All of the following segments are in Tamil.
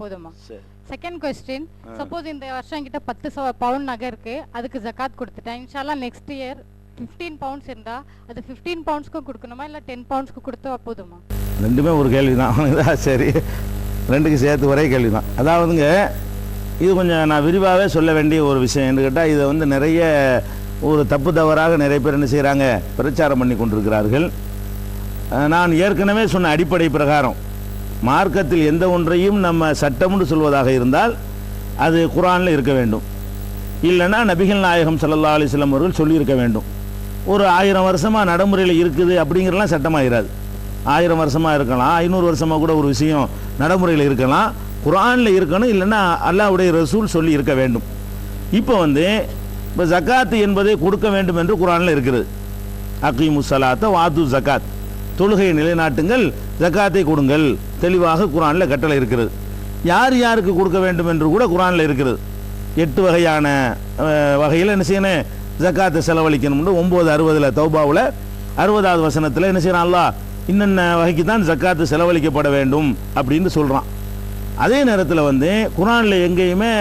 போதுமா? செகண்ட் क्वेश्चन, சப்போஸ் இந்த வருஷம் என்கிட்ட 10 பவுன் நகை இருக்கு, அதுக்கு ஜகாத் கொடுத்துட்டேன். இன்ஷால்லா நெக்ஸ்ட் இயர் 15 பவுண்ட்ஸ் இருந்தா அது 15 பவுண்ட்ஸ்க்கு கொடுக்கணுமா இல்ல 10 பவுண்ட்ஸ்க்கு கொடுத்தா போதுமா? ரெண்டுமே ஒரு கேள்வி தான். சரி, ரெண்டுக்கு சேர்த்து ஒரே கேள்வி தான். அதாவதுங்க, இது கொஞ்சம் நான் விரிவாகவே சொல்ல வேண்டிய ஒரு விஷயம். என்று கேட்டால் இதை வந்து நிறைய ஒரு தப்பு தவறாக நிறைய பேர் என்ன செய்கிறாங்க, பிரச்சாரம் பண்ணி கொண்டிருக்கிறார்கள். நான் ஏற்கனவே சொன்ன அடிப்படை பிரகாரம் மார்க்கத்தில் எந்த ஒன்றையும் நம்ம சட்டம்னு சொல்வதாக இருந்தால் அது குர்ஆனில் இருக்க வேண்டும், இல்லைன்னா நபிகள் நாயகம் ஸல்லல்லாஹு அலைஹி வஸல்லம் அவர்கள் சொல்லியிருக்க வேண்டும். ஒரு 1000 வருஷமாக நடைமுறையில் இருக்குது அப்படிங்கிறலாம் சட்டமாகிடாது. 1000 வருஷமாக இருக்கலாம், 500 வருஷமாக கூட ஒரு விஷயம் நடைமுறையில் இருக்கலாம், குர்ஆனில் இருக்கணும், இல்லைன்னா அல்லாஹ்வுடைய ரசூல் சொல்லி இருக்க வேண்டும். இப்போ ஜக்காத்து என்பதை கொடுக்க வேண்டும் என்று குர்ஆனில் இருக்கிறது. அகீமு ஸலாத்த வாது ஜக்காத், தொழுகையை நிலைநாட்டுங்கள், ஜக்காத்தை கொடுங்கள், தெளிவாக குர்ஆனில் கட்டளை இருக்கிறது. யார் யாருக்கு கொடுக்க வேண்டும் என்று கூட குர்ஆனில் இருக்கிறது. 8 வகையான வகையில் என்ன செய்யணும், ஜக்காத்தை செலவழிக்கணும்னு 9:60 தௌபாவில் 60வது வசனத்தில் என்ன செய்யறான், அல்லாஹ் இன்னென்ன வகைக்கு தான் ஜக்காத்து செலவழிக்கப்பட வேண்டும் அப்படின்னு சொல்கிறான். அதே நேரத்தில் குர்ஆனில் எங்கேயுமே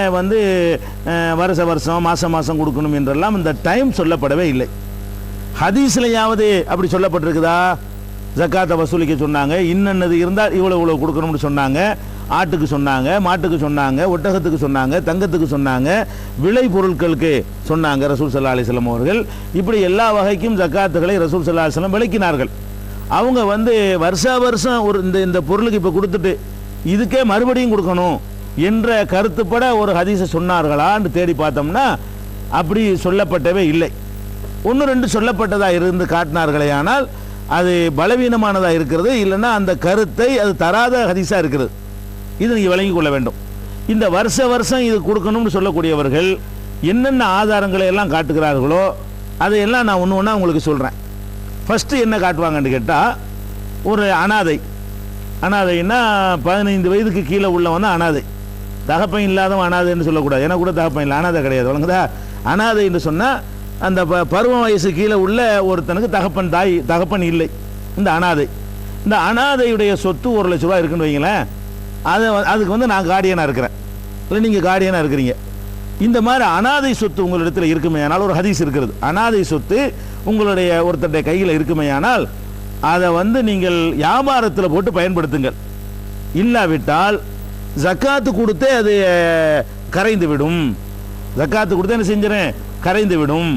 வருஷம் மாதம் கொடுக்கணும் என்றெல்லாம் இந்த டைம் சொல்லப்படவே இல்லை. ஹதீஸ்லையாவது அப்படி சொல்லப்பட்டிருக்குதா? ஜக்காத்தை வசூலிக்க சொன்னாங்க, இன்னென்னது இருந்தால் இவ்வளோ கொடுக்கணும்னு சொன்னாங்க. ஆட்டுக்கு சொன்னாங்க, மாட்டுக்கு சொன்னாங்க, ஒட்டகத்துக்கு சொன்னாங்க, தங்கத்துக்கு சொன்னாங்க, விளை பொருட்களுக்கு சொன்னாங்க ரசூல் ஸல்லல்லாஹு அலைஹி வஸல்லம் அவர்கள். இப்படி எல்லா வகைக்கும் ஜக்காத்துகளை ரசூல் ஸல்லல்லாஹு அலைஹி வஸல்லம் விளக்கினார்கள். அவங்க வருஷம் ஒரு இந்த பொருளுக்கு இப்போ கொடுத்துட்டு இதுக்கே மறுபடியும் கொடுக்கணும் என்ற கருத்துப்பட ஒரு ஹதீஸை சொன்னார்களான்னு தேடி பார்த்தோம்னா அப்படி சொல்லப்பட்டவே இல்லை. 1-2 சொல்லப்பட்டதாக இருந்து காட்டினார்களே, ஆனால் அது பலவீனமானதாக இருக்கிறது, இல்லைன்னா அந்த கருத்தை அது தராத ஹதீஸாக இருக்கிறது. இது நீங்கள் விளங்கி கொள்ள வேண்டும். இந்த வருஷம் இது கொடுக்கணும்னு சொல்லக்கூடியவர்கள் என்னென்ன ஆதாரங்களை எல்லாம் காட்டுகிறார்களோ அதையெல்லாம் நான் ஒன்று ஒன்றா உங்களுக்கு சொல்கிறேன். ஃபஸ்ட்டு என்ன காட்டுவாங்கன்னு கேட்டால், ஒரு அனாதைன்னா 15 வயதுக்கு கீழே உள்ளவன் தான் அனாதை. தகப்பன் இல்லாதவன் அனாதைன்னு சொல்லக்கூடாது. எனக்கு கூட தகப்பன் இல்லை, அனாதை கிடையாது, வழங்குதா? அனாதை என்று சொன்னால் அந்த பருவ வயசு கீழே உள்ள ஒருத்தனுக்கு தகப்பன் இல்லை, இந்த அனாதையுடைய சொத்து 1 லட்ச ரூபா இருக்குன்னு வைங்களேன். அதுக்கு நான் கார்டியனாக இருக்கிறேன், இல்லை நீங்கள் கார்டியனாக இருக்கிறீங்க. இந்த மாதிரி அனாதை சொத்து உங்களிடத்தில் இருக்குமே ஆனால், ஒரு ஹதீஸ் இருக்கிறது, அனாதை சொத்து உங்களுடைய ஒருத்தருடைய கையில் இருக்குமே ஆனால் அதை நீங்கள் வியாபாரத்தில் போட்டு பயன்படுத்துங்கள். இல்லாவிட்டால் ஜக்காத்து கொடுத்தே அது கரைந்து விடும், ஜக்காத்து கொடுத்தே என்ன செஞ்சிடறேன், கரைந்து விடும்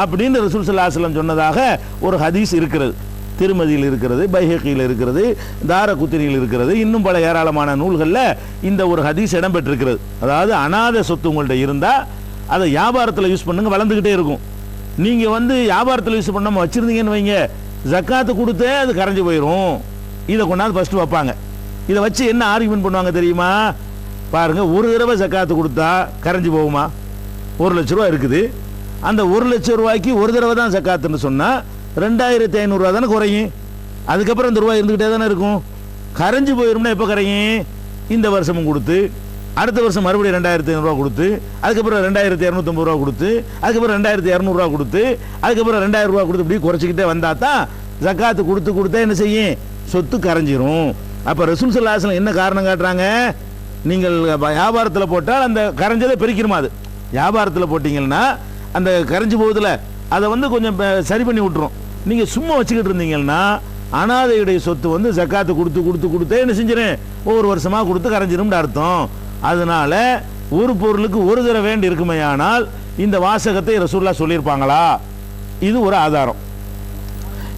அப்படின்னு ரசூல் ஸல்லல்லாஹு அலைஹி வஸல்லம் சொன்னதாக ஒரு ஹதீஸ் இருக்கிறது. திருமதியில் இருக்கிறது, பைஹகியில் இருக்கிறது, தாரகுத்னியில் இருக்கிறது, இன்னும் பல ஏராளமான நூல்களில் இந்த ஒரு ஹதீஸ் இடம்பெற்றிருக்கிறது. அதாவது அனாதை சொத்து உங்கள்கிட்ட இருந்தால் அதை வியாபாரத்தில் யூஸ் பண்ணுங்க, வளர்ந்துக்கிட்டே இருக்கும். நீங்கள் வியாபாரத்தில் யூஸ் பண்ணாமல் வச்சுருந்தீங்கன்னு வைங்க, ஜக்காத்து கொடுத்தே அது கரைஞ்சி போயிடும். இதை கொண்டாந்து ஃபஸ்ட்டு வைப்பாங்க. இதை வச்சு என்ன ஆர்குமெண்ட் பண்ணுவாங்க தெரியுமா? பாருங்கள், ஒரு தடவை ஜக்காத்து கொடுத்தா கரைஞ்சி போகுமா? 1 லட்ச ரூபா இருக்குது, அந்த 1 லட்ச ரூபாய்க்கு ஒரு தடவை தான் ஜக்காத்துன்னு சொன்னால் 2500 ரூபா தானே குறையும். அதுக்கப்புறம் இந்த ரூபாய் இருந்துக்கிட்டே தானே இருக்கும். கரைஞ்சி போயிடும்னா எப்போ கரையும்? இந்த வருஷமும் கொடுத்து, அடுத்த வருஷம் மறுபடியும் 2500 ரூபா கொடுத்து, அதுக்கப்புறம் 2250 ரூபா கொடுத்து, அதுக்கப்புறம் 2200 ரூபா கொடுத்து, அதுக்கப்புறம் 2000 ரூபா கொடுத்து, இப்படி குறைச்சிக்கிட்டே வந்தால் தான் ஜக்காத்து கொடுத்தே என்ன செய்யும், சொத்து கரைஞ்சிரும். அப்போ ரசூல் ஸல்லல்லாஹு அலைஹி வஸல்லம் என்ன காரணம் காட்டுறாங்க? நீங்கள் வியாபாரத்தில் போட்டால் அந்த கரைஞ்சதை பெருக்கிடுமா? அது வியாபாரத்தில் போட்டிங்கன்னா அந்த கரைஞ்சி போகுதுல, அதை கொஞ்சம் சரி பண்ணி விட்டுரும். நீங்கள் சும்மா வச்சுக்கிட்டு இருந்தீங்கன்னா அனாதையுடைய சொத்து ஜக்காத்து கொடுத்தே என்ன செஞ்சிடும், ஒவ்வொரு வருஷமாக கொடுத்து கரைஞ்சிரும்னு அர்த்தம். அதனால ஒரு பொருளுக்கு ஒரு தடவை வேண்டி இருக்குமே ஆனால் இந்த வாசகத்தை ரசூலுல்லாஹ் சொல்லியிருப்பாங்களா? இது ஒரு ஆதாரம்.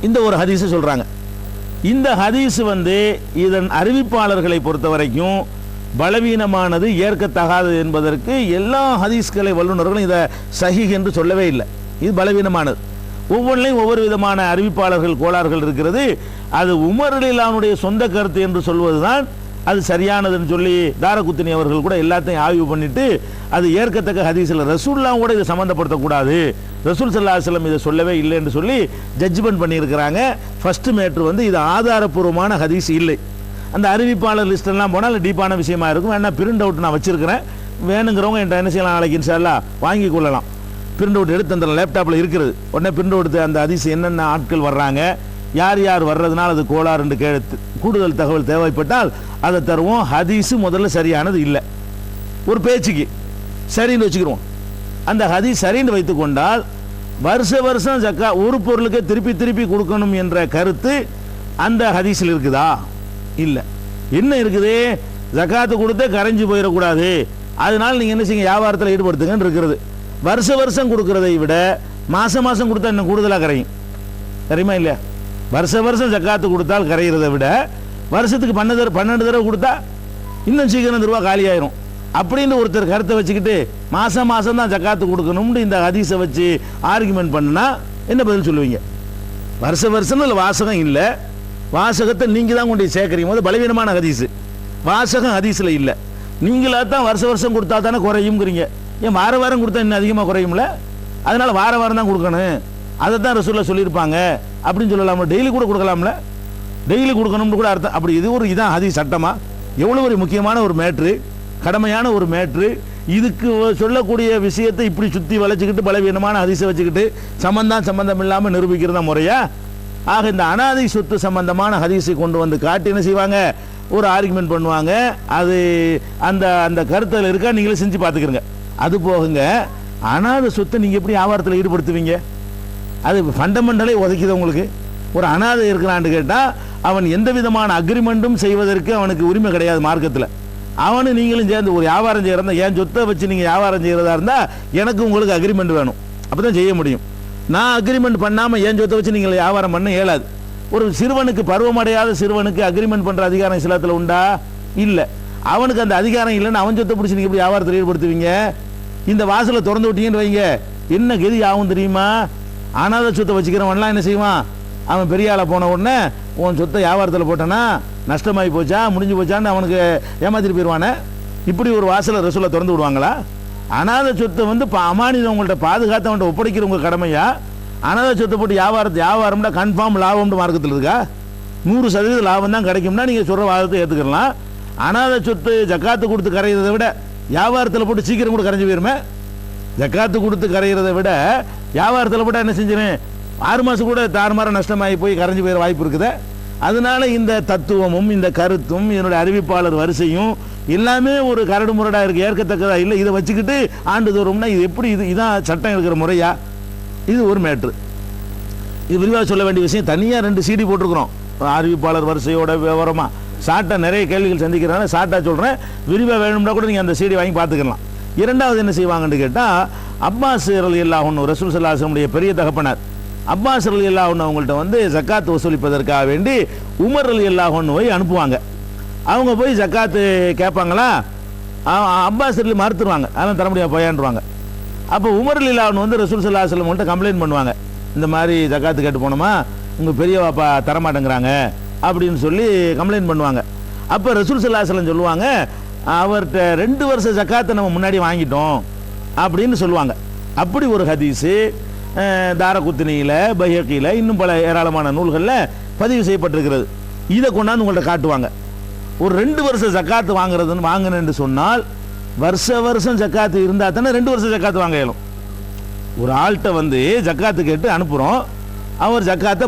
இந்த ஒரு ஹதீஸை சொல்கிறாங்க. இந்த ஹதீஸ் இதன் அறிவிப்பாளர்களை பொறுத்த வரைக்கும் பலவீனமானது, ஏற்கத்தகாதது என்பதற்கு எல்லா ஹதீஸ்களை வல்லுநர்களும் இதை சஹீஹ் என்று சொல்லவே இல்லை. இது பலவீனமானது. ஒவ்வொன்றிலையும் ஒவ்வொரு விதமான அறிவிப்பாளர்கள் கோளாறுகள் இருக்கிறது. அது உமர் ரலியல்லாஹுடைய சொந்த கருத்து என்று சொல்வது தான் அது சரியானதுன்னு சொல்லி தாரகுத்னி அவர்கள் கூட எல்லாத்தையும் ஆய்வு பண்ணிட்டு அது ஏற்கத்தக்க ஹதீஸில் ரசூலுல்லாஹ் கூட இதை சம்மந்தப்படுத்தக்கூடாது, ரசூல் ஸல்லல்லாஹு அலைஹி வஸல்லம் இதை சொல்லவே இல்லை என்று சொல்லி ஜட்ஜ்மெண்ட் பண்ணியிருக்கிறாங்க. ஃபஸ்ட்டு மேட்ரு இது ஆதாரப்பூர்வமான ஹதீஸ் இல்லை. அந்த அறிவிப்பாளர் லிஸ்டெல்லாம் போனால் டீப்பான விஷயமா இருக்கும். வேணா பிரிண்ட் அவுட் நான் வச்சுருக்கிறேன், வேணுங்கிறவங்க என்கிட்ட என்ன செய்யலாம், நாளைக்கு இன்ஷா அல்லாஹ் வாங்கி கொள்ளலாம். பிரிண்ட் அவுட் எடுத்து அந்த லேப்டாப்பில் இருக்கிறது. உடனே பிரிண்ட் அவுட் அந்த ஹதீஸ் என்னென்ன ஆட்கள் வர்றாங்க, யார் யார் வர்றதுனால அது கோளாறுன்னு கூடுதல் தகவல் தேவைப்பட்டால் அதை தருவோம். ஹதீஸு முதல்ல சரியானது இல்லை, ஒரு பேச்சுக்கு சரின்னு வச்சுக்கிறோம். அந்த ஹதீஸ் சரின்னு வைத்துக்கொண்டால் வருஷம் ஜக்கா ஒரு பொருளுக்கு திருப்பி திருப்பி கொடுக்கணும் என்ற கருத்து அந்த ஹதீஸில் இருக்குதா? இல்லை. என்ன இருக்குது? ஜக்காத்து கொடுத்து கரைஞ்சி போயிடக்கூடாது, அதனால நீங்கள் என்ன செய்யுங்க, வியாபாரத்தில் ஈடுபடுத்துங்கன்னு இருக்கிறது. வருஷம் கொடுக்கறதை விட மாதம் கொடுத்தா இன்னும் கூடுதலாக கரையும். தெரியுமா இல்லையா? வருஷம் ஜக்காத்து கொடுத்தால் கரைகிறத விட வருஷத்துக்கு 12 தடவை கொடுத்தா இன்னும் சீக்கிரம் ரூபா காலியாயிரும் அப்படின்னு ஒருத்தர் கருத்தை வச்சுக்கிட்டு மாதம் தான் ஜக்காத்து கொடுக்கணும்னு இந்த ஹதீஸை வச்சு ஆர்குமெண்ட் பண்ணா என்ன பதில் சொல்லுவீங்க? வருஷம் இல்லை, வாசகம் இல்லை, வாசகத்தை நீங்கள் தான் கொண்டு சேர்க்குறீங்க. போது பலவீனமான ஹதீஸு, வாசகம் ஹதீஸில் இல்லை. நீங்களாக தான் வருஷம் கொடுத்தா தானே குறையுங்கிறீங்க. ஏன் வாரம் கொடுத்தா இன்னும் அதிகமாக குறையும்ல? அதனால் வாரம் தான் கொடுக்கணும், அதை தான் ரசூலுல்லாஹ் சொல்லியிருப்பாங்க அப்படின்னு சொல்லலாம்ல. டெய்லி கூட கொடுக்கலாம்ல, டெய்லி கொடுக்கணும்னு கூட அர்த்தம். அப்படி இதான் ஹதீஸ் சட்டமா? எவ்வளோ ஒரு முக்கியமான ஒரு மேட்ரு, கடமையான ஒரு மேட்ரு. இதுக்கு சொல்லக்கூடிய விஷயத்தை இப்படி சுற்றி வளைச்சிக்கிட்டு பலவீனமான ஹதீஸை வச்சுக்கிட்டு சம்பந்தம் இல்லாமல் நிரூபிக்கிறதா முறையா? ஆக இந்த அனாதை சொத்து சம்பந்தமான ஹதீஸை கொண்டு வந்து காட்டி என்ன செய்வாங்க, ஒரு ஆர்குமெண்ட் பண்ணுவாங்க. அது அந்த அந்த கருத்தில் இருக்கா நீங்களே செஞ்சு பார்த்துக்கிறங்க. அது போகுங்க, அனாதை சொத்தை நீங்கள் எப்படி வியாபாரத்தில் ஈடுபடுத்துவீங்க? அது ஃபண்டமெண்டலே உதைக்குது உங்களுக்கு. ஒரு அனாதை இருக்கிறான்னு கேட்டால் அவன் எந்த விதமான அக்ரிமெண்ட்டும் செய்வதற்கு அவனுக்கு உரிமை கிடையாது மார்க்கத்தில். அவனு நீங்களும் சேர்ந்து ஒரு வியாபாரம் செய்கிறதா, என் சொத்தை வச்சு நீங்கள் வியாபாரம் செய்கிறதா இருந்தால் எனக்கு உங்களுக்கு அக்ரிமெண்ட் வேணும், அப்போ தான் செய்ய முடியும். நான் அக்ரிமெண்ட் பண்ணாமல் என் சொத்தை வச்சு நீங்கள் வியாபாரம் பண்ண இயலாது. ஒரு சிறுவனுக்கு, பருவமடையாத சிறுவனுக்கு அக்ரிமெண்ட் பண்ணுற அதிகாரம் இஸ்லாத்தில் உண்டா? இல்லை. அவனுக்கு அந்த அதிகாரம் இல்லைன்னு அவன் சொத்தை பிடிச்சி நீங்கள் எப்படி வியாபாரத்தில் ஈடுபடுத்துவீங்க? இந்த வாசலை திறந்து விட்டீங்கன்னு வைங்க, என்ன கெதி ஆகும் தெரியுமா? அனாதை சொத்தை வச்சுக்கிறவன்லாம் என்ன செய்வான், அவன் பெரிய ஆளை போன உடனே உன் சொத்தை வியாபாரத்தில் போட்டானா நஷ்டமாகி போச்சா முடிஞ்சு போச்சான்னு அவனுக்கு ஏமாத்திட்டு போயிடுவானே. இப்படி ஒரு வாசலை ரசூலை திறந்து விடுவாங்களா? அனாதை சொத்தை வந்து அமானிதம் உங்கள்கிட்ட பாதுகாத்து அவன்கிட்ட ஒப்படைக்கிற உங்கள் கடமையா? அனாதை சொத்தை போட்டு வியாபாரம்னா கன்ஃபார்ம் லாபம்னு மார்க்கத்தில் இருக்கா? 100% லாபம் தான் கிடைக்கும்னா நீங்கள் சொல்கிற வாதத்தை ஏற்றுக்கலாம். அனாதை சொத்து ஜக்காத்து கொடுத்து கரைகிறத விட வியாபாரத்தில் போட்டு சீக்கிரம் கூட கரைஞ்சி போயிருமே. ஜக்காத்து கொடுத்து கரைகிறத விட வியாபாரத்தில் போட்டால் என்ன செஞ்சிடும், 6 மாதம் கூட தாறுமாற நஷ்டமாகி போய் கரைஞ்சி போயிட வாய்ப்பு இருக்குது. அதனால இந்த தத்துவமும் இந்த கருத்தும் என்னுடைய அறிவிப்பாளர் வரிசையும் எல்லாமே ஒரு கரடு முரடாக இருக்குது, ஏற்கத்தக்கதா இல்லை. இதை வச்சுக்கிட்டு ஆண்டுதோறும்னா இது எப்படி, இதான் சட்டம் இருக்கிற முறையா? இது ஒரு மேட்ரு. இது விரிவாக சொல்ல வேண்டிய விஷயம். தனியாக 2 CD போட்டிருக்கிறோம் அறிவிப்பாளர் வரிசையோட விவரமாக. ஷார்ட்டாக நிறைய கேள்விகள் சந்திக்கிறனால ஷார்ட்டாக சொல்கிறேன். விரிவாக வேணும்னா கூட நீங்கள் அந்த CD வாங்கி பார்த்துக்கலாம். இரண்டாவது என்ன செய்வாங்கன்னு கேட்டால், அப்பாஸ் ரலியல்லாஹு அன்ஹு ரசூல் ஸல்லல்லாஹு அலைஹி வஸல்லம் பெரிய தகப்பனார் அப்பாஸ் ரலியல்லாஹு அன்ஹு அவங்கள்ட்ட வந்து ஜக்காத் வசூலிப்பதற்காக வேண்டி உமர் ரலியல்லாஹு அன்ஹுவை அனுப்புவாங்க. அவங்க போய் ஜக்காத்து கேட்பாங்களா, அப்பாஸ் ரலி மறுத்துருவாங்க, அதெல்லாம் தர முடியாது போயான்றுவாங்க. அப்போ உமர் ரலியல்லாஹு அன்ஹு வந்து ரசூல் ஸல்லல்லாஹு அலைஹி வஸல்லம் கம்ப்ளைண்ட் பண்ணுவாங்க, இந்த மாதிரி ஜக்காத்து கேட்டு போனோமா உங்கள் பெரிய பாப்பா தரமாட்டேங்கிறாங்க அப்படின்னு சொல்லி கம்ப்ளைண்ட் பண்ணுவாங்க. அப்போ ரசூல் ஸல்லல்லாஹு அலைஹி வஸல்லம் சொல்லுவாங்க, அவர்கிட்ட 2 வருஷ ஜக்காத்தை நம்ம முன்னாடி வாங்கிட்டோம் அப்படின்னு சொல்லுவாங்க. அப்படி ஒரு ஹதீஸு தாரகுத்னியில், பைஹக்கியில், இன்னும் பல ஏராளமான நூல்களில் பதிவு செய்யப்பட்டிருக்கிறது. இதை கொண்டாந்து உங்கள்கிட்ட காட்டுவாங்க. ஒரு 2 வருஷ ஜக்காத்து வாங்கினேன்னு சொன்னால் வருஷம் ஜக்காத்து இருந்தால் தானே 2 வருஷம் ஜக்காத்து வாங்க இயலும். ஒரு ஆள்கிட்ட வந்து ஜக்காத்து கேட்டு அனுப்புகிறோம், அவர் ஜக்காத்தை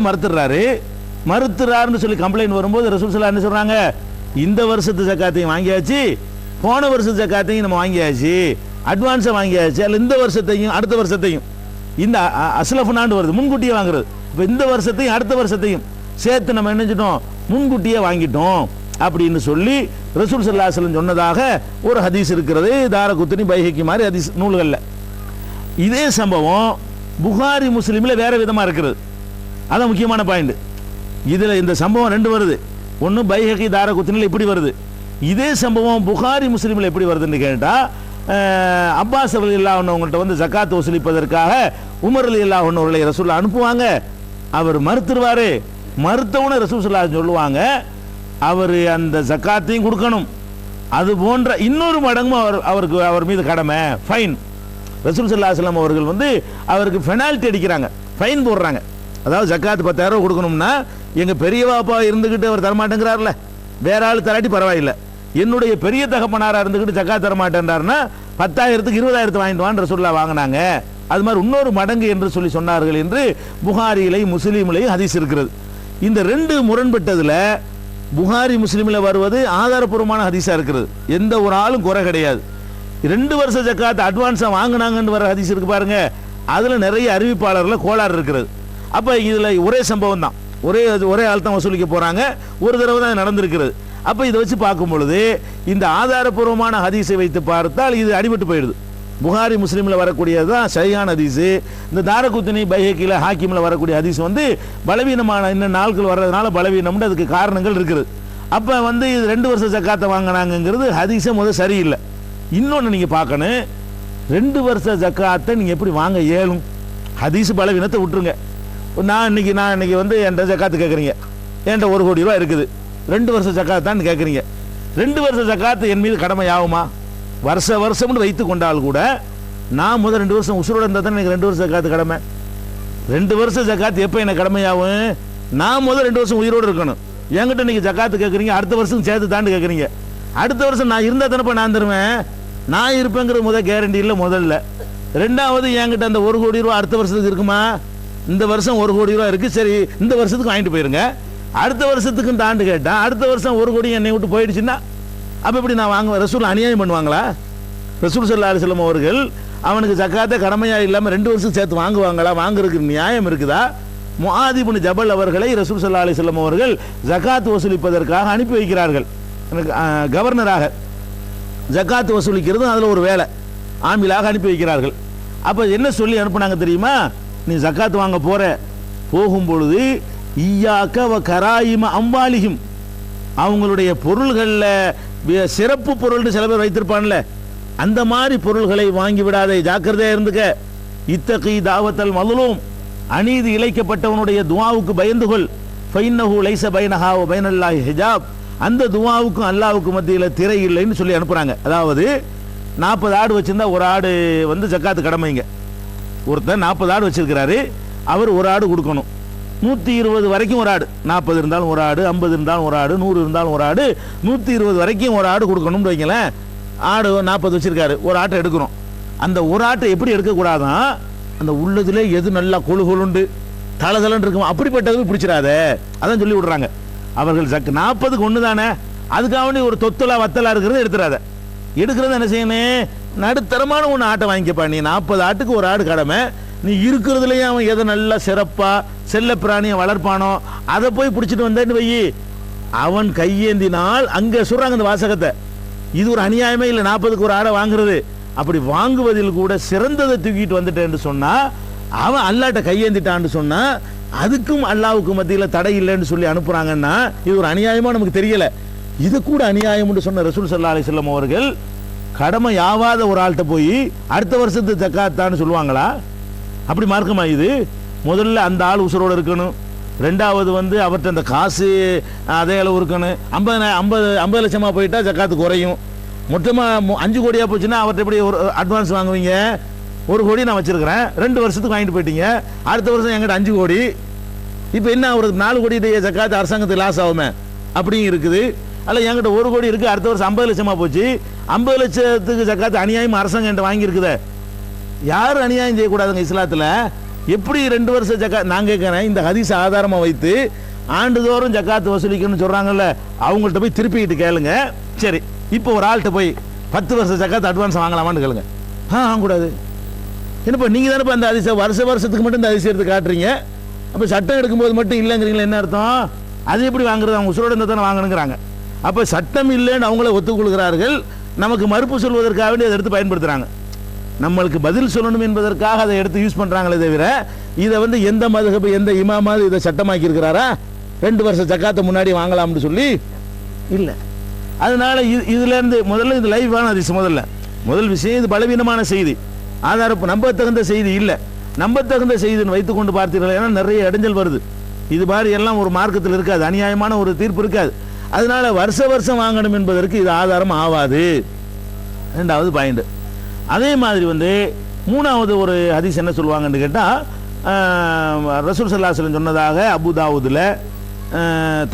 மறுத்துறாருன்னு சொல்லி கம்ப்ளைண்ட் வரும்போது ரசூல் ஸல்லல்லாஹு என்ன சொல்கிறாங்க, இந்த வருஷத்து ஜக்காத்தையும் வாங்கியாச்சு, போன வருஷத்து ஜக்காத்தையும் நம்ம வாங்கியாச்சு, அட்வான்ஸை வாங்கியாச்சு, அதில் இந்த வருஷத்தையும் அடுத்த வருஷத்தையும், இந்த அஸ்லஃப்னாண்டு வருது முன்கூட்டியே வாங்குறது, இப்போ இந்த வருஷத்தையும் அடுத்த வருஷத்தையும் சேர்த்து நம்ம நினைச்சிட்டோம் முன்கூட்டியே வாங்கிட்டோம் அப்படின்னு சொல்லி ரசூல் ஸல்லல்லாஹு அலைஹி வஸல்லம் சொன்னதாக ஒரு ஹதீஸ் இருக்கிறது, தாரகுத்னி, பைஹக்கி மாதிரி ஹதீஸ் நூல்களில். இதே சம்பவம் புகாரி முஸ்லீமில் வேற விதமாக இருக்கிறது. அதான் முக்கியமான பாயிண்ட். இதில் இந்த சம்பவம் 2 வருது. ஒன்று பைஹக்கி, தாரகுத்னியில் இப்படி வருது. இதே சம்பவம் புகாரி முஸ்லீமில் எப்படி வருதுன்னு கேட்டால், அப்பாஸ் ரலியல்லாஹு அன்ஹு அவங்கள்ட்ட வந்து ஜக்காத் வசூலிப்பதற்காக உமர் ரலியல்லாஹு அன்ஹு அவர்களை ரசூல் அனுப்புவாங்க. அவர் மறுத்துருவார். மறுத்தவன ரசூல் ஸல்லல்லாஹு அலைஹி சொல்லுவாங்க, அவர் அந்த ஜக்காத்தையும் கொடுக்கணும், அது போன்ற இன்னொரு மடங்கும் அவர் மீது கடமை, ஃபைன். ரசூல் ஸல்லல்லாஹு அலைஹி வஸல்லம் அவர்கள் வந்து அவருக்கு பெனால்ட்டி அடிக்கிறாங்க, ஃபைன் போடுறாங்க. அதாவது ஜக்காத்து 10,000 கொடுக்கணும்னா எங்கள் பெரிய பாப்பா இருந்துக்கிட்டு அவர் தரமாட்டேங்கிறார்ல, வேற ஆள் தராட்டி பரவாயில்லை, என்னுடைய பெரிய தகப்பனாராக இருந்துக்கிட்டு ஜக்காத் தரமாட்டேன்றாருன்னா 10,000க்கு 20,000 வாங்கிட்டு வான்னு ரசூலுல்லாஹ் வாங்கினாங்க. அது மாதிரி இன்னொரு மடங்கு என்று சொல்லி சொன்னார்கள் என்று புகாரியிலையும் முஸ்லீம்லையும் ஹதீஸ் இருக்கிறது. இந்த ரெண்டு முரண்பட்டதுல புகாரி முஸ்லிமில் வருவது ஆதாரப்பூர்வமான ஹதீஸா இருக்கிறது, எந்த ஒரு ஆளும் குறை கிடையாது. 2 வருஷ ஜக்காத் அட்வான்ஸா வாங்கினாங்கன்னு வர ஹதீஸ் இருக்கு பாருங்க, அதுல நிறைய அறிவிப்பாளர்ல கோளாறு இருக்கிறது. அப்ப இதுல ஒரே சம்பவம் தான், ஒரே ஆள் தான் வசூலிக்க போறாங்க, ஒரு தடவை தான் நடந்திருக்கிறது. அப்ப இதை வச்சு பார்க்கும் பொழுது இந்த ஆதாரப்பூர்வமான ஹதீஸை வைத்து பார்த்தால் இது அடிபட்டு போயிடுது. புகாரி முஸ்லீமில் வரக்கூடியதுதான் சரியான ஹதீஸு. இந்த தாரகுத்னி பைஹக்கில ஹாக்கிமில் வரக்கூடிய ஹதீஸ் வந்து பலவீனமான இன்னும் நாட்கள் வர்றதுனால பலவீனம்னு அதுக்கு காரணங்கள் இருக்குது. அப்போ வந்து இது 2 வருஷ ஜக்காத்தை வாங்கினாங்கிறது ஹதீஸை முதல் சரியில்லை. இன்னொன்று நீங்கள் பார்க்கணும், 2 வருஷ ஜக்காத்தை நீங்கள் எப்படி வாங்க இயலும்? ஹதீஸ் பலவீனத்தை விட்டுருங்க. நான் இன்னைக்கு வந்து என்கிட்ட ஜக்காத்து கேட்குறீங்க, என்கிட்ட 1 கோடி ரூபா இருக்குது, 2 வருஷ ஜக்காத்தான்னு கேட்குறீங்க. 2 வருஷ ஜக்காத்து என் மீது கடமை ஆகுமா? வருஷம்னு வைத்து கொண்டால் கூட நான் முதல் 2 வருஷம் உசுரோட இருந்தால் தான் எனக்கு 2 வருஷம் ஜக்காத்து கடமை. 2 வருஷம் ஜக்காத்து எப்போ எனக்கு கடமையாகும்? நான் முதல் 2 வருஷம் உயிரோடு இருக்கணும். என்கிட்ட நீங்கள் ஜக்காத்து கேட்குறீங்க, அடுத்த வருஷம் சேர்த்து தாண்டு கேட்குறீங்க. அடுத்த வருஷம் நான் இருந்தால் தானப்போ நான் தருவேன், நான் இருப்பேங்கிறது முதல் கேரண்டி இல்லை முதல்ல. 2வது என்கிட்ட அந்த 1 கோடி ரூபா அடுத்த வருஷத்துக்கு இருக்குமா? இந்த வருஷம் 1 கோடி ரூபா இருக்குது, சரி இந்த வருஷத்துக்கு வாங்கிட்டு போயிருங்க. அடுத்த வருஷத்துக்கு தாண்டு கேட்டால் அடுத்த வருஷம் 1 கோடி என்னை விட்டு போயிடுச்சுன்னா அப்போ எப்படி நான் வாங்குவேன்? ரசூல் அநியாயம் பண்ணுவாங்களா? ரசூல் ஸல்லல்லாஹு அலைஹி வஸல்லம் அவர்கள் அவனுக்கு ஜக்காத்தை கடமையாக இல்லாமல் 2 வருஷம் சேர்த்து வாங்குவாங்களா? வாங்குறதுக்கு நியாயம் இருக்குதா? முஆத் இப்னு ஜபல் அவர்களை ரசூல் ஸல்லல்லாஹு அலைஹி வஸல்லம் அவர்கள் ஜக்காத் வசூலிப்பதற்காக அனுப்பி வைக்கிறார்கள். கவர்னராக ஜக்காத் வசூலிக்கிறது அதில் ஒரு வேலை, ஆமிலாக அனுப்பி வைக்கிறார்கள். அப்போ என்ன சொல்லி அனுப்புனாங்க தெரியுமா? நீ ஜக்காத் வாங்க போகும் பொழுது ஈயாக்க வ கராயிம அம்வாலிஹிம், அவங்களுடைய பொருள்களில் சிறப்பு பொருள்னு சில பேர் வைத்திருப்பான்ல, அந்த மாதிரி பொருள்களை வாங்கி விடாதே, ஜாக்கிரதையா இருந்துக்க. இத்தகி தாவத்தல் மதுலூம், அநீதி இழைக்கப்பட்டவனுடைய துஆவுக்கு பயந்துகொள். ஃபைன்னஹு லைஸ பைனஹா வ பைனல்லாஹி ஹிஜாப், அந்த துஆவுக்கும் அல்லாஹ்வுக்கு மத்தியில் திரை இல்லைன்னு சொல்லி அனுப்புறாங்க. அதாவது 40 ஆடு வச்சிருந்தா ஒரு ஆடு வந்து ஜக்காத்து கடமைங்க. ஒருத்தர் 40 ஆடு வச்சிருக்கிறாரு, அவர் ஒரு ஆடு கொடுக்கணும். 120 வரைக்கும் ஒரு ஆடு, 40 இருந்தாலும் ஒரு ஆடு, 50 இருந்தாலும் ஒரு ஆடு, 100 இருந்தாலும் ஒரு ஆடு, 120 வரைக்கும் ஒரு ஆடு கொடுக்கணும்னு வைங்களேன். ஆடு 40 வச்சிருக்காரு, ஒரு ஆட்டை எடுக்கிறோம். அந்த ஒரு ஆட்டை எப்படி எடுக்கக்கூடாதான், அந்த உள்ளதுல எது நல்லா கொழுகொழுண்டு தளதளன்னு இருக்கும் அப்படிப்பட்டது பிடிச்சிடாத, அதான் சொல்லி விடுறாங்க அவர்கள். 40க்கு ஒன்று தானே, அதுக்காக ஒரு தொத்தலா வத்தலா இருக்கிறது எடுத்துடாத. எடுக்கிறது என்ன செய்யணும்? நடுத்தரமான ஒன்று ஆட்டை வாங்கிக்கப்பா. நீ 40 ஆட்டுக்கு ஒரு ஆடு கடமை, நீ இருக்கிறதுலையும் அவன் எதை நல்லா சிறப்பா செல்ல பிராணியை வளர்ப்பானோ அதை போய் பிடிச்சிட்டு வந்தேன்னு வை, அவன் கையேந்தினால் அங்கே சொல்றாங்க இந்த வாசகத்தை. இது ஒரு அநியாயமே இல்லை 40க்கு ஒரு ஆடை வாங்குறது. அப்படி வாங்குவதில் கூட சிறந்ததை தூக்கிட்டு வந்துட்டேன்னு சொன்னா, அவன் அல்லாட்ட கையேந்திட்டான்னு சொன்னா அதுக்கும் அல்லாவுக்கு மத்தியில் தடை இல்லைன்னு சொல்லி அனுப்புறாங்கன்னா இது ஒரு அநியாயமா நமக்கு தெரியல. இது கூட அநியாயம்னு சொன்ன ரசூல் ஸல்லல்லாஹு அலைஹி வஸல்லம் அவர்கள் கடமை ஆவாத ஒரு ஆள்கிட்ட போய் அடுத்த வருஷத்து ஜக்காத்தான்னு சொல்லுவாங்களா? அப்படி மார்க்கமா இது? முதல்ல அந்த ஆள் உசுரோடு இருக்கணும், 2வது வந்து அவர்கிட்ட அந்த காசு அதே அளவு இருக்கணும். 50 லட்சமா போயிட்டா ஜக்காத்து குறையும். மொத்தமாக 5 கோடியா போச்சுன்னா அவர்கிட்ட எப்படி ஒரு அட்வான்ஸ் வாங்குவீங்க? 1 கோடி நான் வச்சிருக்கிறேன், 2 வருஷத்துக்கு வாங்கிட்டு போயிட்டீங்க, அடுத்த வருஷம் என்கிட்ட 5 கோடி, இப்போ என்ன ஒரு 4 கோடி ஜக்காத்து அரசாங்கத்துக்கு லாஸ் ஆகுமே அப்படியும் இருக்குது. அல்ல என்கிட்ட 1 கோடி இருக்கு, அடுத்த வருஷம் 50 லட்சமா போச்சு, 50 லட்சத்துக்கு ஜக்காத்து அநியாயம் அரசாங்கம் என்கிட்ட வாங்கியிருக்குதே. யாரும் அநியாயம் செய்யக்கூடாதுங்க இஸ்லாத்தில். எப்படி 2 வருஷம் ஜக்காத்? நான் கேட்குறேன், இந்த ஹதீஸ் ஆதாரமாக வைத்து ஆண்டுதோறும் ஜக்காத்து வசூலிக்கணும்னு சொல்கிறாங்கல்ல, அவங்கள்ட்ட போய் திருப்பிக்கிட்டு கேளுங்க. சரி, இப்போ ஒரு ஆள்கிட்ட போய் 10 வருஷம் ஜக்காத்து அட்வான்ஸ் வாங்கலாமான்னு கேளுங்க. வாங்கக்கூடாது. என்னப்பா நீங்கள் தானே அந்த அதிசயம் வருஷத்துக்கு மட்டும் இந்த அதிசயத்தை காட்டுறீங்க, அப்போ சட்டம் எடுக்கும்போது மட்டும் இல்லைங்கிறீங்களா? என்ன அர்த்தம்? அது எப்படி வாங்குறது? அவங்க உசுரோட இருந்தால் தானே வாங்கணுங்கிறாங்க. அப்போ சட்டம் இல்லைன்னு அவங்கள ஒத்துக்கொள்கிறார்கள், நமக்கு மறுப்பு சொல்வதற்காக வேண்டி அதை எடுத்து பயன்படுத்துகிறாங்க. நம்மளுக்கு பதில் சொல்லணும் என்பதற்காக அதை எடுத்து யூஸ் பண்ணுறாங்களே தவிர இதை வந்து எந்த மதுஹப் எந்த இமாமாவது இதை சட்டமாக்கி இருக்கிறாரா 2 வருஷம் ஜக்காத்தை முன்னாடி வாங்கலாம்னு சொல்லி? இல்லை. அதனால இதுலேருந்து முதல்ல இது லைவான ஹதீஸ். முதல் விஷயம் இது பலவீனமான செய்தி, ஆதாரப்பு நம்பத்தகுந்த செய்தி இல்லை. நம்பத்தகுந்த செய்தின்னு வைத்துக்கொண்டு பார்த்தீர்கள், ஏன்னா நிறைய இடைஞ்சல் வருது. இது மாதிரி எல்லாம் ஒரு மார்க்கத்தில் இருக்காது, அநியாயமான ஒரு தீர்ப்பு இருக்காது. அதனால வருஷம் வாங்கணும் என்பதற்கு இது ஆதாரம் ஆகாது. 2வது பாயிண்ட். அதே மாதிரி வந்து 3வது ஒரு ஹதீஸ் என்ன சொல்லுவாங்கன்னு கேட்டால், ரசூல் ஸல்லல்லாஹு அலைஹி வஸல்லம் சொன்னதாக அபு தாவூதுல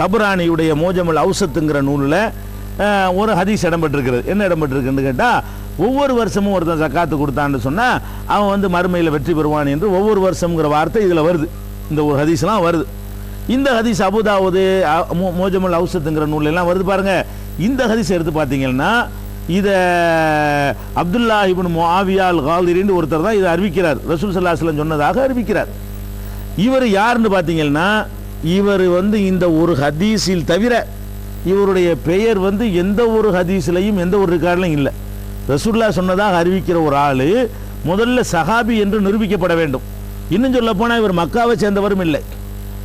தபரானியுடைய மோஜமுல் அவுசத்துங்கிற நூலில் ஒரு ஹதீஸ் இடம்பெற்றிருக்கிறது. என்ன இடம்பெற்றிருக்குன்னு கேட்டால், ஒவ்வொரு வருஷமும் ஒருத்தன் ஜக்காத்து கொடுத்தான்னு சொன்னால் அவன் வந்து மறுமையில் வெற்றி பெறுவான் என்று ஒவ்வொரு வருஷம்ங்கிற வார்த்தை இதில் வருது. இந்த ஒரு ஹதீஸ்லாம் வருது. இந்த ஹதீஸ் அபுதாவுது மோஜமுல் அவுசத்துங்கிற நூல் எல்லாம் வருது பாருங்க. இந்த ஹதீஸ் எடுத்து பார்த்தீங்கன்னா இதை அப்துல்லா இப்னு முஆவியா அல் காலிரின்னு ஒருத்தர் தான் இதை அறிவிக்கிறார். ரசூல் ஸல்லல்லாஹு அலைஹி வஸல்லம் சொன்னதாக அறிவிக்கிறார். இவர் யாருன்னு பார்த்தீங்கன்னா இவர் இந்த ஒரு ஹதீஸில் தவிர இவருடைய பெயர் எந்த ஒரு ஹதீஸ்லையும் எந்த ஒரு ரெக்கார்ட்லையும் இல்லை. ரசூலுல்லாஹ் சொன்னதாக அறிவிக்கிற ஒரு ஆள் முதல்ல சஹாபி என்று நிரூபிக்கப்பட வேண்டும். இன்னும் சொல்ல போனால் இவர் மக்காவை சேர்ந்தவரும் இல்லை,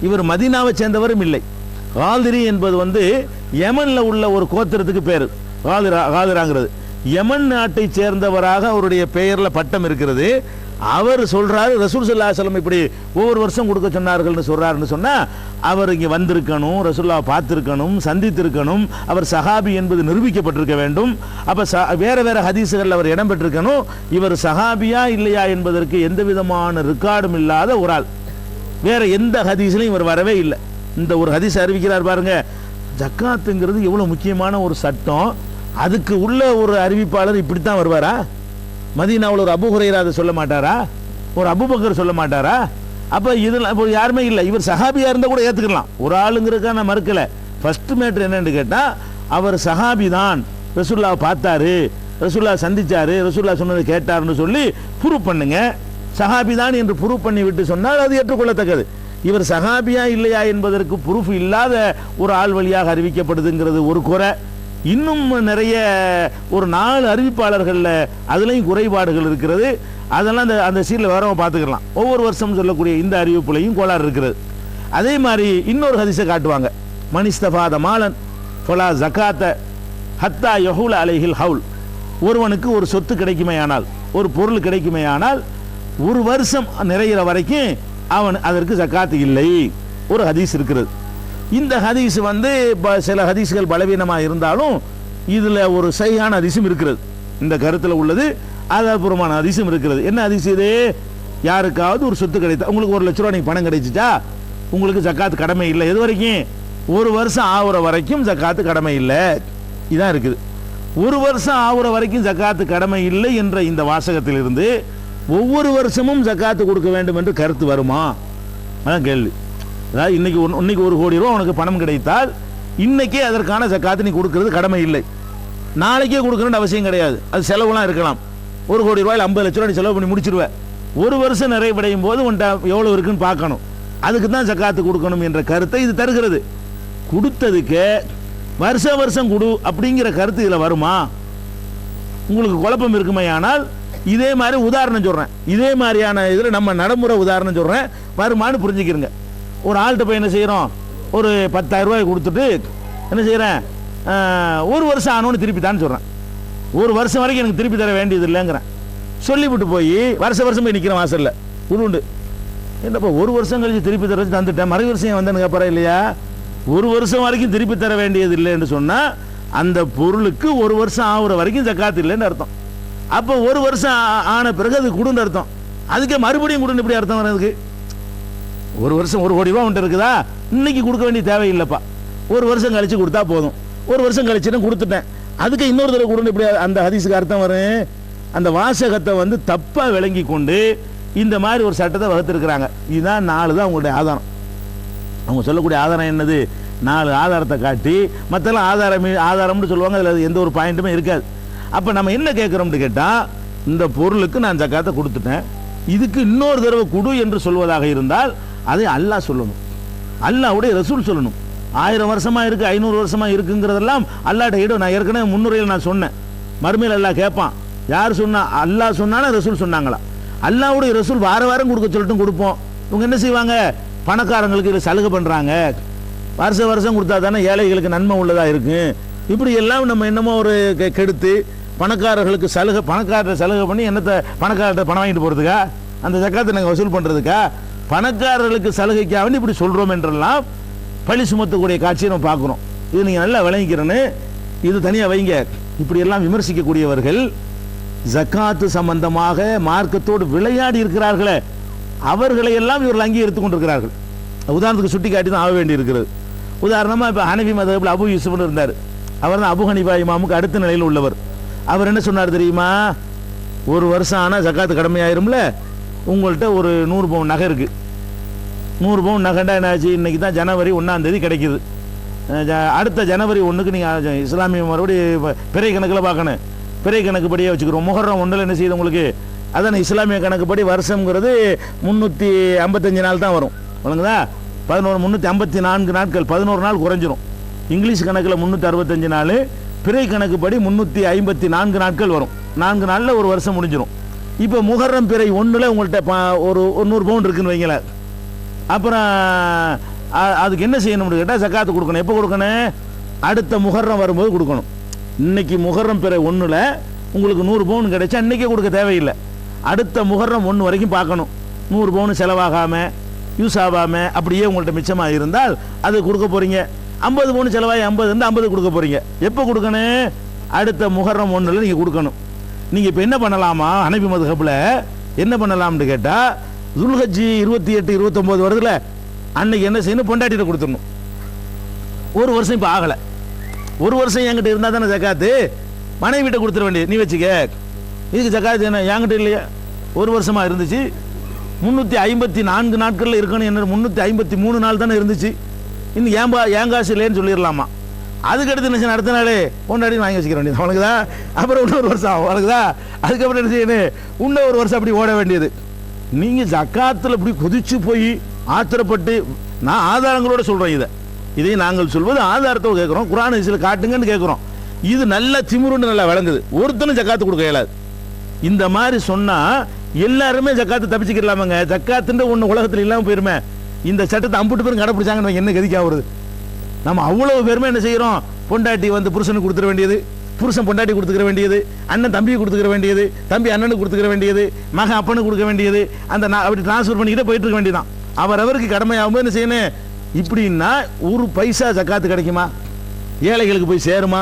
இவர் மதீனாவை சேர்ந்தவரும் இல்லை. காதிரி என்பது யமனில் உள்ள ஒரு கோத்திரத்துக்கு பேர். காதிராங்கிறது யமன் நாட்டை சேர்ந்தவராக அவருடைய பெயரில் பட்டம் இருக்கிறது. அவர் சொல்றாரு ரசூல் ஸல்லல்லாஹு அலைஹி வஸல்லம் இப்படி ஒவ்வொரு வருஷம் கொடுக்க சொன்னார்கள்னு சொல்றாருன்னு சொன்னா அவர் இங்கே வந்திருக்கணும், ரசூலுல்லாஹ் பார்த்திருக்கணும், சந்தித்திருக்கணும், அவர் சஹாபி என்பது நிரூபிக்கப்பட்டிருக்க வேண்டும். அப்ப வேற வேற ஹதீஸுகள் அவர் இடம் பெற்றிருக்கணும். இவர் சஹாபியா இல்லையா என்பதற்கு எந்த விதமான ரெக்கார்டும் இல்லாத ஒரு ஆள். வேற எந்த ஹதீஸ்லையும் இவர் வரவே இல்லை. இந்த ஒரு ஹதீஸ் அறிவிக்கிறார் பாருங்க. ஜக்காத்துங்கிறது எவ்வளவு முக்கியமான ஒரு சட்டம். அதுக்கு உள்ள ஒரு அறிவிப்பாளர் இப்படித்தான் வருவாரா? மதீனாவில் ஒரு அபூ ஹுரைரா அதை சொல்ல மாட்டாரா? ஒரு அபூபக்கர் சொல்ல மாட்டாரா? அப்போ இதில் இப்போ யாருமே இல்லை. இவர் சஹாபியாக இருந்தால் கூட ஏற்றுக்கலாம். ஒரு ஆளுங்கிறதுக்காக நான் மறுக்கலை. ஃபர்ஸ்ட் மேட்ரு என்னன்னு கேட்டால் அவர் சஹாபி தான், ரசூலுல்லாஹ் பார்த்தாரு, ரசூலுல்லாஹ் சந்திச்சாரு, ரசூலுல்லாஹ் சொன்னதை கேட்டாருன்னு சொல்லி ப்ரூவ் பண்ணுங்க. சஹாபி தான் என்று ப்ரூவ் பண்ணி விட்டு சொன்னால் அது ஏற்றுக்கொள்ளத்தக்கது. இவர் சஹாபியா இல்லையா என்பதற்கு ப்ரூஃப் இல்லாத ஒரு ஆள் வழியாக அறிவிக்கப்படுதுங்கிறது ஒரு குறை. இன்னும் நிறைய ஒரு 4 அறிவிப்பாளர்களில் அதுலேயும் குறைபாடுகள் இருக்கிறது. அதெல்லாம் அந்த சீரில் வரவங்க பார்த்துக்கலாம். ஒவ்வொரு வருஷம் சொல்லக்கூடிய இந்த அறிவிப்புலையும் கோளாறு இருக்கிறது. அதே மாதிரி இன்னொரு ஹதீஸை காட்டுவாங்க. மனிஸ்தபாத மாலன் ஃபலா ஜகாத்த ஹத்தா யஹூல அலைஹில் ஹவுல். ஒருவனுக்கு ஒரு சொத்து கிடைக்குமேயானால், ஒரு பொருள் கிடைக்குமேயானால் ஒரு வருஷம் நிறைகிற வரைக்கும் அவன் அதற்கு ஜக்காத்து இல்லை. ஒரு ஹதீஸ் இருக்கிறது. இந்த ஹதீஸ் சில ஹதீஸ்கள் பலவீனமாக இருந்தாலும் இதில் ஒரு சஹீஹான ஹதீஸும் இருக்கிறது. இந்த கருத்தில் உள்ளது ஆதாரபூர்வமான ஹதீஸும் இருக்கிறது. என்ன ஹதீஸ் இது? யாருக்காவது ஒரு சொத்து கிடைத்தா, உங்களுக்கு 1 லட்ச ரூபா நீங்கள் பணம் கிடைச்சிட்டா உங்களுக்கு ஜக்காத்து கடமை இல்லை. எது வரைக்கும்? ஒரு வருஷம் ஆகுற வரைக்கும் ஜக்காத்து கடமை இல்லை. இதான் இருக்குது. ஒரு வருஷம் ஆகுற வரைக்கும் ஜக்காத்து கடமை இல்லை என்ற இந்த வாசகத்திலிருந்து ஒவ்வொரு வருஷமும் ஜக்காத்து கொடுக்க வேண்டும் என்று கருத்து வருமா? அதான் கேள்வி. அதாவது இன்னைக்கு 1 கோடி ரூபா உனக்கு பணம் கிடைத்தால் இன்னைக்கே அதற்கான ஜக்காத்து நீ கொடுக்கறது கடமை இல்லை. நாளைக்கே கொடுக்கணும்னு அவசியம் கிடையாது. அது செலவுலாம் இருக்கலாம். 1 கோடி ரூபாயில் 50 லட்ச ரூபா நீ செலவு பண்ணி முடிச்சிருவேன். ஒரு வருஷம் நிறைவடையும் போது உன்ட்ட எவ்வளோ இருக்குன்னு பார்க்கணும். அதுக்கு தான் ஜக்காத்து கொடுக்கணும் என்ற கருத்தை இது தருகிறது. கொடுத்ததுக்கு வருஷம் கொடு அப்படிங்கிற கருத்து இதில் வருமா? உங்களுக்கு குழப்பம் இருக்குமே. ஆனால் இதே மாதிரி உதாரணம் சொல்கிறேன். இதே மாதிரியான இதில் நம்ம நடைமுறை உதாரணம் சொல்கிறேன், வருமானு புரிஞ்சுக்கிறங்க. ஒரு ஆள்கிட்ட போய் என்ன செய்கிறோம்? ஒரு 10,000 ரூபாய் கொடுத்துட்டு என்ன செய்கிறேன்? ஒரு வருஷம் ஆனோன்னு திருப்பி தான் சொல்கிறேன். ஒரு வருஷம் வரைக்கும் எனக்கு திருப்பி தர வேண்டியது இல்லைங்கிறேன். சொல்லிவிட்டு போய் வருஷம் போய் நிற்கிறேன் வாசலில். உண்டு என்னப்பா ஒரு வருஷம் கழிச்சு திருப்பி தர வச்சு தந்துட்டேன், மறு வருஷம் வந்தேன்னு கேட்பாரா இல்லையா? ஒரு வருஷம் வரைக்கும் திருப்பி தர வேண்டியது இல்லைன்னு சொன்னால் அந்த பொருளுக்கு ஒரு வருஷம் ஆகுற வரைக்கும் ஜக்காத்து இல்லைன்னு அர்த்தம். அப்போ ஒரு வருஷம் ஆன பிறகு அது கொடுன்னு அர்த்தம். அதுக்கே மறுபடியும் கொடுன்னு இப்படி அர்த்தம் வர்றதுக்கு? ஒரு வருஷம் 1 கோடி ரூபா உன்ட்டு இருக்குதா, இன்னைக்கு கொடுக்க வேண்டிய தேவையில்லைப்பா, ஒரு வருஷம் கழிச்சு கொடுத்தா போதும். ஒரு வருஷம் கழிச்சுன்னு கொடுத்துட்டேன், அதுக்கு இன்னொரு தடவை கொடுன்னு இப்படி அந்த ஹதீஸுக்கு அர்த்தம் வரும். அந்த வாசகத்தை தப்பாக விளங்கி கொண்டு இந்த மாதிரி ஒரு சட்டத்தை வகுத்திருக்கிறாங்க. இதுதான் 4 தான் அவங்களுடைய ஆதாரம். அவங்க சொல்லக்கூடிய ஆதாரம் என்னது? 4 ஆதாரத்தை காட்டி மற்றெல்லாம் ஆதாரம்னு சொல்லுவாங்க. அதில் எந்த ஒரு பாயிண்ட்டுமே இருக்காது. அப்போ நம்ம என்ன கேட்குறோம்னு கேட்டால், இந்த பொருளுக்கு நான் ஜக்காத்தை கொடுத்துட்டேன், இதுக்கு இன்னொரு தடவை கொடு என்று சொல்வதாக இருந்தால் அதை அல்லாஹ் சொல்லணும், அல்லாஹ்வுடைய ரசூல் சொல்லணும். 1000 வருஷமாக இருக்குது, 500 வருஷமாக இருக்குங்கிறதெல்லாம் அல்லாஹ்ட்ட இடம். நான் ஏற்கனவே முன்னுரையில் நான் சொன்னேன், மறுமையில் அல்லாஹ் கேட்பான். யார் சொன்னா? அல்லாஹ் சொன்னானா ரசூல் சொன்னாங்களா? அல்லாஹ்வுடைய ரசூல் வாரம் கொடுக்க சொல்லட்டும், கொடுப்போம். இவங்க என்ன செய்வாங்க? பணக்காரங்களுக்கு இதில் சலுகை பண்ணுறாங்க, வருஷம் கொடுத்தா தானே ஏழைகளுக்கு நன்மை உள்ளதாக இருக்கு. இப்படி எல்லாம் நம்ம என்னமோ ஒரு கெடுத்து பணக்காரர்களுக்கு பணக்காரரை சலுகை பண்ணி என்னத்தை பணக்காரர்கிட்ட பணம் வாங்கிட்டு போகிறதுக்கா? அந்த ஜக்காத்தை நாங்கள் வசூல் பண்ணுறதுக்கா? பணக்காரர்களுக்கு சலுகைக்காக வேண்டி இப்படி சொல்கிறோம் என்றெல்லாம் பழி சுமத்தக்கூடிய காட்சியை நம்ம பார்க்குறோம். இது நீங்கள் நல்லா விளங்கிக்கிறேன்னு இது தனியாக வைங்க. இப்படியெல்லாம் விமர்சிக்கக்கூடியவர்கள் ஜக்காத்து சம்பந்தமாக மார்க்கத்தோடு விளையாடி இருக்கிறார்களே, அவர்களை எல்லாம் இவர்கள் அங்கீகரித்து கொண்டிருக்கிறார்கள். உதாரணத்துக்கு சுட்டி காட்டி தான் ஆக வேண்டி இருக்கிறது. உதாரணமாக இப்போ ஹனஃபி மதஹபில் அபு யூசுப்னு இருந்தார். அவர் தான் அபு ஹனீஃபா இமாமுக்கு அடுத்த நிலையில் உள்ளவர். அவர் என்ன சொன்னார் தெரியுமா? ஒரு வருஷம் ஆனால் ஜக்காத்து கடமையாயிரும்ல, உங்கள்கிட்ட ஒரு 100 பவுன் நகை இருக்குது, 100 பவுன் நகண்டா என்னாச்சு, இன்றைக்கி தான் ஜனவரி 1ஆம் தேதி கிடைக்குது. அடுத்த ஜனவரி 1க்கு நீங்கள் இஸ்லாமிய மறுபடி பிறை கணக்கில் பார்க்கணும். பிறை கணக்குப்படியே வச்சுக்கிறோம். முஹர்ரம் 1ல் என்ன செய்யுது உங்களுக்கு, அதான் இஸ்லாமிய கணக்குப்படி வருஷங்கிறது 355 நாள் தான் வரும். ஒழுங்குதா 354 நாட்கள், 11 நாள் குறைஞ்சிரும். இங்கிலீஷ் கணக்கில் 365 நாள், பிறை கணக்குப்படி 354 நாட்கள் வரும். 4 நாளில் ஒரு வருஷம் முடிஞ்சிடும். இப்போ முஹர்ரம் பிறை 1ல் உங்கள்கிட்ட ஒரு 100 பவுன் இருக்குன்னு வைங்களேன். அப்புறம் அதுக்கு என்ன செய்யணும்னு கேட்டால் ஜக்காத்து கொடுக்கணும். எப்போ கொடுக்கணும், அடுத்த முஹர்ரம் வரும்போது கொடுக்கணும். இன்னைக்கு முஹர்ரம் பிறை 1ல் உங்களுக்கு 100 பவுன் கிடைச்சா இன்றைக்கே கொடுக்க தேவையில்லை. அடுத்த முஹர்ரம் 1 வரைக்கும் பார்க்கணும். 100 பவுன் செலவாகாமல் யூஸ் ஆகாமல் அப்படியே உங்கள்கிட்ட மிச்சமாக இருந்தால் அது கொடுக்க போகிறீங்க. 50 பவுன் செலவாகி 50 இருந்தால் 50 கொடுக்க போகிறீங்க. எப்போ கொடுக்கணும், அடுத்த முஹர்ரம் 1ல் நீங்கள் கொடுக்கணும். நீங்கள் இப்போ என்ன பண்ணலாமா, ஹனபி மதுஹபில் என்ன பண்ணலாம்னு கேட்டால், துல்ஹஜ்ஜி 28, 29 வருதுல, அன்னைக்கு என்ன செய்யணும், பொண்டாட்டிகிட்ட கொடுத்துடணும். ஒரு வருஷம் இப்போ ஆகலை, ஒரு வருஷம் என்கிட்ட இருந்தால் தானே ஜக்காத்து, மனைவிட்ட கொடுத்துட வேண்டியது. நீ வச்சுக்க, இதுக்கு ஜக்காத்து என்ன என்கிட்ட இல்லையா, ஒரு வருஷமாக இருந்துச்சு. 354 நாட்களில் இருக்கணும். என்ன 353 நாள் தானே இருந்துச்சு. இன்னும் ஏன் காசு இல்லைன்னு சொல்லிடலாமா. அதுக்கடுத்து என்ன செய்யணும், அடுத்த நாள் பொண்டாட்டி வாங்கி வச்சுக்க வேண்டியது அவனுக்கு தான். அப்புறம் இன்னொரு வருஷம் அவனுக்கு தான். அதுக்கப்புறம் என்ன செய்யணும், இன்னும் ஒரு வருஷம் அப்படி ஓட வேண்டியது. நீங்கள் ஜக்காத்தில் இப்படி கொதிச்சு போய் ஆத்திரப்பட்டு, நான் ஆதாரங்களோட சொல்கிறேன். இதை நாங்கள் சொல்வது ஆதாரத்தோடு கேட்குறோம். குர்ஆன் ஹதீஸில் காட்டுங்கன்னு கேட்குறோம். இது நல்ல திமிருன்னு நல்லா விளங்குது. ஒருத்தனும் ஜக்காத்து கொடுக்க இயலாது. இந்த மாதிரி சொன்னால் எல்லாருமே ஜக்காத்து தப்பிச்சுக்கலாமாங்க. ஜக்காத்துன்ற ஒன்று உலகத்தில் இல்லாமல் போயிருமே. இந்த சட்டத்தை அம்புட்டு பேரும் கடைப்பிடிச்சாங்கன்னு என்ன கதிக்காக வருது. நம்ம அவ்வளோ பேருமே என்ன செய்கிறோம், பொண்டாட்டி வந்து புருஷனுக்கு கொடுத்துட வேண்டியது, புருஷன் பொண்டாட்டி கொடுத்துக்கிற வேண்டியது, அண்ணன் தம்பியை கொடுத்துக்கிற வேண்டியது, தம்பி அண்ணனுக்கு கொடுத்துக்கிற வேண்டியது, மகன் அப்பனுக்கு கொடுக்க வேண்டியது, அந்த அப்படி டிரான்ஸ்ஃபர் பண்ணிக்கிட்டே போயிட்டு இருக்க வேண்டியதான். அவரவருக்கு கடமையாகும்போது என்ன செய்யணும். இப்படின்னா ஒரு பைசா ஜக்காத்து கிடைக்குமா, ஏழைகளுக்கு போய் சேருமா?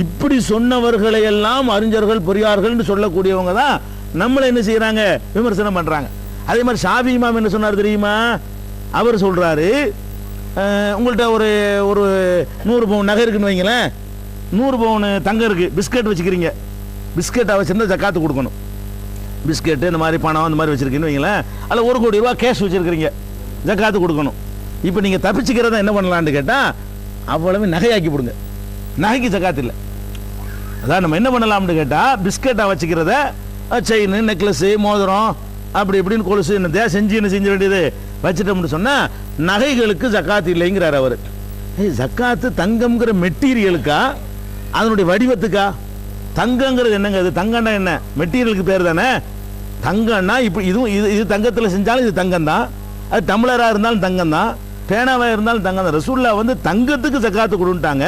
இப்படி சொன்னவர்களை எல்லாம் அறிஞர்கள் பெரியார்கள்னு சொல்லக்கூடியவங்க தான் நம்மளை என்ன செய்கிறாங்க, விமர்சனம் பண்ணுறாங்க. அதே மாதிரி ஷாஃபி இமாம் என்ன சொன்னார் தெரியுமா, அவர் சொல்கிறாரு, உங்கள்கிட்ட ஒரு 100 பவுன் நகை இருக்குன்னு வைங்களேன், 100 பவுன் தங்கம் இருக்குது, பிஸ்கட் வச்சுக்கிறீங்க, பிஸ்கெட்டை வச்சுருந்தா ஜக்காத்து கொடுக்கணும். பிஸ்கெட்டு இந்த மாதிரி பணம் இந்த மாதிரி வச்சுருக்கீங்கன்னு வைங்களேன், அதில் 1 கோடி ரூபா கேஷ் வச்சுருக்கிறீங்க, ஜக்காத்து கொடுக்கணும். இப்போ நீங்கள் தப்பிச்சுக்கிறத என்ன பண்ணலான்னு கேட்டால், அவ்வளவு நகையாக்கி போடுங்க, நகைக்கு ஜக்காத்து இல்லை. அதான் நம்ம என்ன பண்ணலாம்னு கேட்டால், பிஸ்கெட்டை வச்சுக்கிறத செயின், நெக்லஸ்ஸு, மோதிரம், அப்படி இப்படின்னு கொலுசு என்ன செஞ்சு என்ன செஞ்ச வேண்டியது வச்சுட்டோம்னு சொன்னால் நகைகளுக்கு ஜக்காத்து இல்லைங்கிறார் அவர். ஜக்காத்து தங்கம்ங்கிற மெட்டீரியலுக்கா, அதனுடைய வடிவத்துக்கா? தங்கங்கிறது என்னங்க, இது தங்கம்னா என்ன, மெட்டீரியலுக்கு பேர் தானே. தங்கம்னா இப்போ இது தங்கத்தில் செஞ்சாலும் இது தங்கம் தான், அது டம்ளராக இருந்தாலும் தங்கம் தான், பேனாவாக இருந்தாலும் தங்கம் தான். ரசூல்லா வந்து தங்கத்துக்கு ஜக்காத்து கொடுன்ட்டாங்க.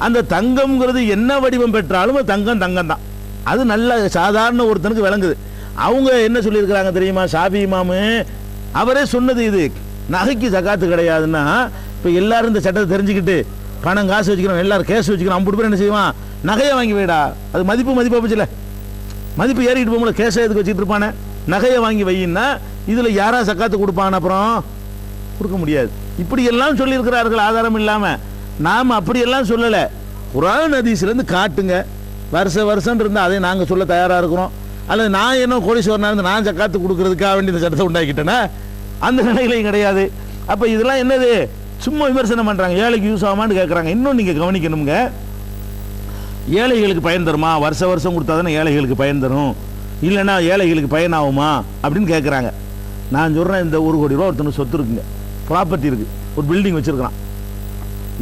அந்த தங்கம்ங்கிறது என்ன வடிவம் பெற்றாலும் தங்கம் தங்கம் தான். அது நல்ல சாதாரண ஒருத்தனுக்கு விளங்குது. அவங்க என்ன சொல்லியிருக்கிறாங்க தெரியுமா, ஷாஃபி இமாமு அவரே சொன்னது, இது நகைக்கு ஜக்காத்து கிடையாதுன்னா, இப்போ எல்லாரும் இந்த சட்டத்தை தெரிஞ்சுக்கிட்டு பணம் காசு வச்சுக்கிறோம், எல்லாரும் கேஸ் வச்சுக்கிறோம், 50 பேர் என்ன செய்வான், நகையை வாங்கி வைடா, அது மதிப்பாக போச்சுல, மதிப்பு ஏறிக்கிட்டு போகும்போது கேஸை எதுக்கு வச்சுக்கிட்டு இருப்பானே, நகையை வாங்கி வையின்னா இதில் யாரா ஜக்காத்து கொடுப்பான், அப்புறம் கொடுக்க முடியாது. இப்படியெல்லாம் சொல்லியிருக்கிறார்கள் ஆதாரம் இல்லாமல். நாம் அப்படியெல்லாம் சொல்லலை, குர்ஆன் ஹதீஸ்லேருந்து காட்டுங்க. வருஷம் இருந்தால் அதை நாங்கள் சொல்ல தயாராக இருக்கிறோம். அல்லது நான் என்ன கோடீஸ்வரனாக இருந்து நான் ஜக்காத்து கொடுக்கறதுக்காக வேண்டிய இந்த சட்டத்தை உண்டாக்கிட்டேன்னா அந்த நிலையிலையும் கிடையாது. அப்போ இதெல்லாம் என்னது, சும்மா விமர்சனம் பண்ணுறாங்க. ஏழைக்கு யூஸ் ஆகுமான்னு கேட்குறாங்க. இன்னும் நீங்கள் கவனிக்கணுங்க, ஏழைகளுக்கு பயன் தருமா, வருஷம் கொடுத்தா தானே ஏழைகளுக்கு பயன் தரும், இல்லைன்னா ஏழைகளுக்கு பயன் ஆகுமா அப்படின்னு கேட்குறாங்க. நான் சொல்கிறேன், இந்த 1 கோடி ரூபா ஒருத்தனுக்கு சொத்து இருக்குங்க, ப்ராப்பர்ட்டி இருக்குது, ஒரு பில்டிங் வச்சுருக்கிறான்.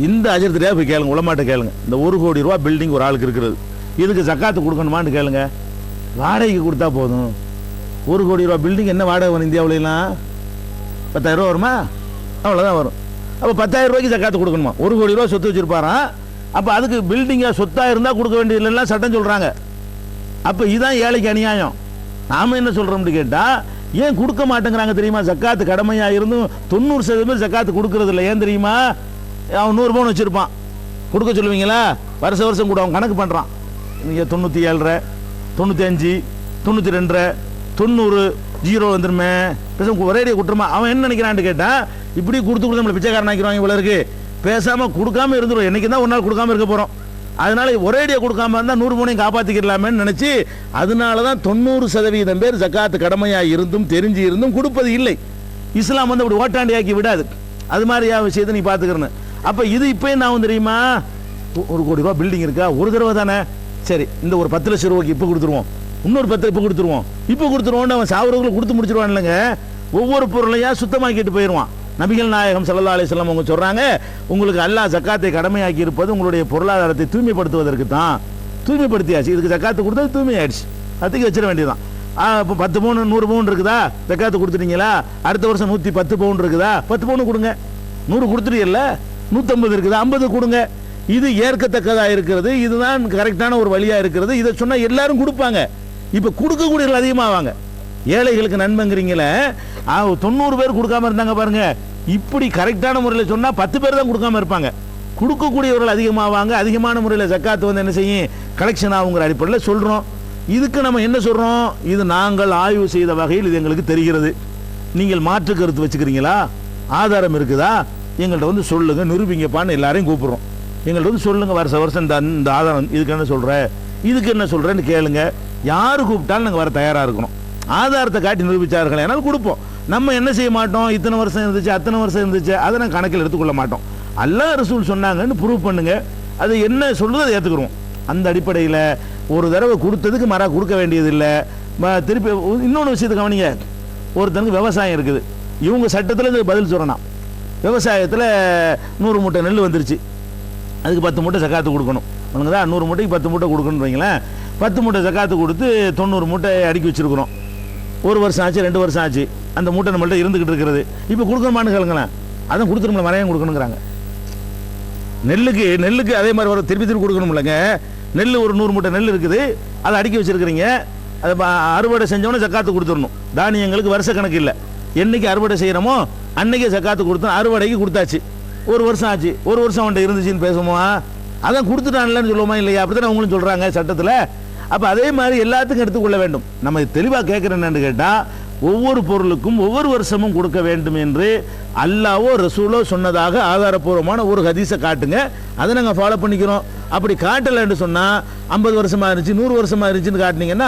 இந்த அஜர்த்திரியாக போய் கேளுங்க, உலமாட்ட கேளுங்க, இந்த 1 கோடி ரூபா பில்டிங் ஒரு ஆளுக்கு இருக்கிறது, இதுக்கு ஜக்காத்து கொடுக்கணுமான்னு கேளுங்க. வாடகைக்கு கொடுத்தா போதும். 1 கோடி ரூபா பில்டிங் என்ன வாடகை வரும் இந்தியாவிலாம், 10,000 ரூபா வருமா, அவ்வளோதான் வரும். அப்போ 10,000 ரூபாய்க்கு ஜக்காத்து கொடுக்கணுமா? 1 கோடி ரூபா சொத்து வச்சுருப்பாரான். அப்போ அதுக்கு பில்டிங்காக சொத்தாக இருந்தால் கொடுக்க வேண்டியதுலாம் சட்டம் சொல்கிறாங்க. அப்போ இதுதான் ஏழைக்கு அநியாயம். நாம் என்ன சொல்கிறோம்னு கேட்டால், ஏன் கொடுக்க மாட்டேங்கிறாங்க தெரியுமா? ஜக்காத்து கடமையாக இருந்தும் 90% ஜக்காத்து கொடுக்கறது இல்லை. ஏன் தெரியுமா? அவன் 100 பவுன் வச்சுருப்பான், கொடுக்க சொல்லுவீங்களா? வருஷம் கூட அவன் கணக்கு பண்ணுறான். நீங்கள் 97, 95, 92, 90 ஜீரோ வந்துருமே, பேசாமல் ஒரேடியாக கொடுத்துருமா. அவன் என்ன நினைக்கிறான்னு கேட்டால், இப்படி கொடுத்து நம்மளை பிச்சைக்காரன் ஆக்கிடுவாங்க இவ்வளோ இருக்குது, பேசாமல் கொடுக்காம இருந்துடும், என்றைக்கு தான் ஒரு நாள் கொடுக்காம இருக்க போகிறோம், அதனால ஒரேடியாக கொடுக்காம இருந்தால் 100 பவுனையும் காப்பாற்றிக்கலாமேன்னு நினச்சி, அதனால தான் 90% பேர் ஜக்காத்து கடமையாக இருந்தும் தெரிஞ்சு இருந்தும் கொடுப்பது இல்லை. இஸ்லாம் வந்து அப்படி ஓட்டாண்டியாக்கி விடாது. அது மாதிரியா விஷயத்தை நீ பார்த்துக்கிறேன்னு. அப்போ இது இப்போயும் நான் தெரியுமா, 1 கோடி ரூபா பில்டிங் இருக்கா, ஒரு தடவை தானே, சரி இந்த ஒரு 10 லட்சம் ரூபாய்க்கு இப்போ கொடுத்துருவோம், இன்னொரு 10 இப்போ கொடுத்துருவோம்னு அவன் சாவரவுக்குள்ள கொடுத்து முடிச்சிருவான் இல்லைங்க. ஒவ்வொரு பொருளையா சுத்தமாக்கிட்டு போயிடுவான். நபிகள் நாயகம் ஸல்லல்லாஹு அலைஹி வஸல்லம் அவங்க சொல்றாங்க, உங்களுக்கு அல்லாஹ் ஜக்காத்தை கடமையாக்கி இருப்பது உங்களுடைய பொருளாதாரத்தை தூய்மைப்படுத்துவதற்கு தான். தூய்மைப்படுத்தியாச்சு, இதுக்கு ஜக்காத்து கொடுத்தது தூய்மையாயிடுச்சு, அதுக்கு வச்சிட வேண்டியதான். இப்போ 10 பவுன் 100 பவுன் இருக்குதா, ஜக்காத்து கொடுத்துட்டீங்களா, அடுத்த வருஷம் 110 பவுன் இருக்குதா, 10 பவுன் கொடுங்க. 100 கொடுத்துட்டீங்கல்ல, 150 இருக்குதா, 50 கொடுங்க. இது ஏற்கத்தக்கதா இருக்கிறது, இதுதான் கரெக்டான ஒரு வழியா இருக்கிறது. இதை சொன்னா எல்லாரும் கொடுப்பாங்க. இப்போ கொடுக்கக்கூடியவர்கள் அதிகமாவாங்க. ஏழைகளுக்கு நன்மைங்கிறீங்களே, 90 பேர் கொடுக்காம இருந்தாங்க பாருங்க. இப்படி கரெக்டான முறையில் சொன்னா 10 பேர் தான் கொடுக்காம இருப்பாங்க. கொடுக்கக்கூடியவர்கள் அதிகமாவாங்க. அதிகமான முறையில் ஜக்காத்து வந்து என்ன செய்யும், கலெக்ஷன் ஆகுங்கிற அடிப்படையில் சொல்றோம். இதுக்கு நம்ம என்ன சொல்றோம், இது நாங்கள் ஆய்வு செய்த வகையில் இது எங்களுக்கு தெரிகிறது. நீங்கள் மாற்று கருத்து வச்சுக்கிறீங்களா, ஆதாரம் இருக்குதா, எங்கள்கிட்ட வந்து சொல்லுங்க, நிரூபிங்கப்பான்னு எல்லாரையும் கூப்பிடுறோம். எங்கள்கிட்ட வந்து சொல்லுங்க, வருஷம் இந்த ஆதாரம் இதுக்கு என்ன சொல்ற, இதுக்கு என்ன சொல்றேன்னு கேளுங்க. யாரு கூப்பிட்டாலும் நாங்கள் வர தயாராக இருக்கணும். ஆதாரத்தை காட்டி நிரூபிச்சார்கள் என்னால் கொடுப்போம். நம்ம என்ன செய்ய மாட்டோம், இத்தனை வருஷம் இருந்துச்சு அத்தனை வருஷம் இருந்துச்சு அதை நான் கணக்கில் எடுத்துக்கொள்ள மாட்டோம். அல்லாஹ் ரசூல் சொன்னாங்கன்னு ப்ரூவ் பண்ணுங்க, அது என்ன சொல்லுதோ அதை ஏற்றுக்குறோம். அந்த அடிப்படையில் ஒரு தடவை கொடுத்ததுக்கு மரா கொடுக்க வேண்டியதில்லை. திருப்பி இன்னொன்று விஷயத்தை கவனிங்க, ஒருத்தனுக்கு விவசாயம் இருக்குது, இவங்க சட்டத்தில் இதுக்கு பதில் சொல்லணும். விவசாயத்தில் 100 மூட்டை நெல் வந்துருச்சு, அதுக்கு 10 மூட்டை ஜக்காத்து கொடுக்கணும். உனக்குதா 100 மூட்டைக்கு 10 மூட்டை கொடுக்கணும்னு வைங்களேன். 10 மூட்டை ஜக்காத்து கொடுத்து 90 மூட்டை அடுக்கி வச்சிருக்கிறோம். 1 வருஷம் ஆச்சு, 2 வருஷம் ஆச்சு, அந்த மூட்டை நம்மள்ட்ட இருந்துகிட்டு இருக்கிறது. இப்போ கொடுக்கணுமான்னு கேளுங்களேன், அதான் கொடுத்துருமில்ல, மறையம் கொடுக்கணுங்கிறாங்க. நெல்லுக்கு அதே மாதிரி ஒரு திருப்பி கொடுக்கணும் இல்லைங்க. நெல் ஒரு 100 மூட்டை நெல் இருக்குது, அதை அடுக்கி வச்சிருக்கிறீங்க. அதை அறுவடை செஞ்சோன்னே ஜக்காத்து கொடுத்துடணும். தானியங்களுக்கு வருஷ கணக்கு இல்லை, என்னைக்கு அறுவடை செய்கிறோமோ அன்னைக்கே ஜக்காத்து கொடுத்தோம். அறுவடைக்கு கொடுத்தாச்சு, 1 வருஷம் ஆச்சு, 1 வருஷம் அவன்கிட்ட இருந்துச்சுன்னு பேசுவோமா, அதான் கொடுத்துட்டான்லன்னு சொல்லுவோமா இல்லையா? அப்படித்தான் அவங்களும் சொல்கிறாங்க சட்டத்தில். அப்போ அதே மாதிரி எல்லாத்துக்கும் எடுத்துக்கொள்ள வேண்டும். நம்ம தெளிவாக கேட்குறேன் என்னன்னு கேட்டால், ஒவ்வொரு பொருளுக்கும் ஒவ்வொரு வருஷமும் கொடுக்க வேண்டும் என்று அல்லாஹ்வோ ரசூலோ சொன்னதாக ஆதாரப்பூர்வமான ஒரு ஹதீஸை காட்டுங்க, அதை நாங்கள் ஃபாலோ பண்ணிக்கிறோம். அப்படி காட்டலைன்னு சொன்னால் 50 வருஷமாக இருந்துச்சு 100 வருஷமாக இருந்துச்சுன்னு காட்டினீங்கன்னா